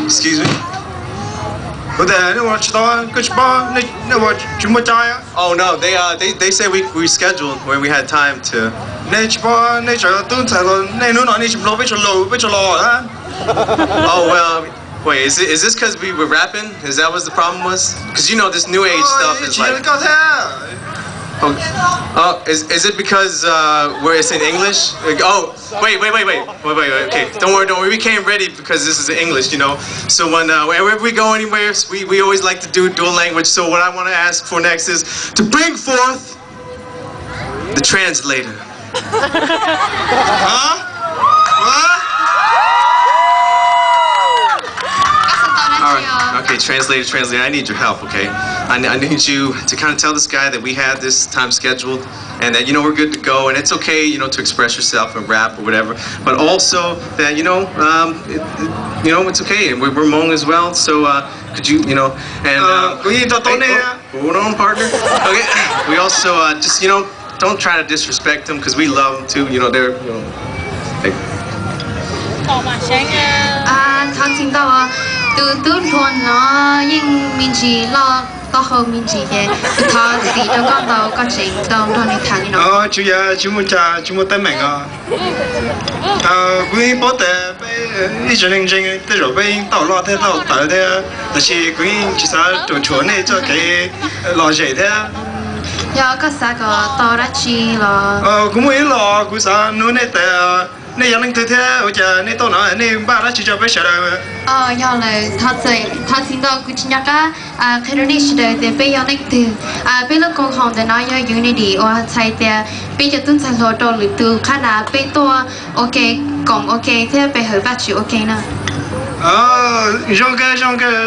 Excuse me? Oh no, they say we scheduled where we had time to. Oh well, wait, is this because we were rapping? Is that what the problem was? Because you know this new age stuff is like. Oh, is it because where it's in English? Like, oh, wait. Okay, don't worry. We came ready because this is in English, you know. So whenever we go anywhere, we always like to do dual language. So what I want to ask for next is to bring forth the translator. Huh? What? All right. Okay, translator. I need your help. Okay, I need you to kind of tell this guy that we had this time scheduled, and that we're good to go, and it's okay, to express yourself and rap or whatever. But also that it's okay, and we're Hmong as well. So could you and hold on, partner. Okay. We also just don't try to disrespect them because we love them too. They're like. 他听到啊，都团呢，因民气了，到后民气嘅，他自己都讲到个情到到你睇呢。哦，主要主冇得明啊。佢波得一直认真，得肉饼到拉得到大的，但是佢其实做错呢，就给老热的。有个啥个到得去了？佢冇落，佢啥นู่น呢แต่นี่ยังนึกถึงว่าจะนี่ตัวน้อยนี่บ้านเราจะไปเฉยเลย要เลย他听到กูชิญากะแค่นี้เฉยแต่ไปยังนึกถึงไปเรื่องของแต่น้อยอยู่ในดีว่าใช่แต่ไปจะตุ้นใส่โลดหรือตัวขนาดไปตัวโอเคกล่องโอเคเท่ไปเหยบัตรโอเคนะช่องแก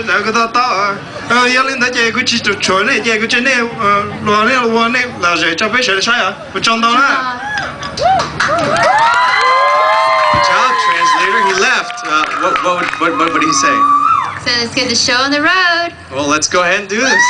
แล้วก็ต่อยังนึกถึงกูจะชวนนี่กูจะนี่รัวนี่เราจะไปเฉยใช่ไหมกูจำต้องนะ Good job, translator. He left. What did he say? So let's get the show on the road. Well, let's go ahead and do this.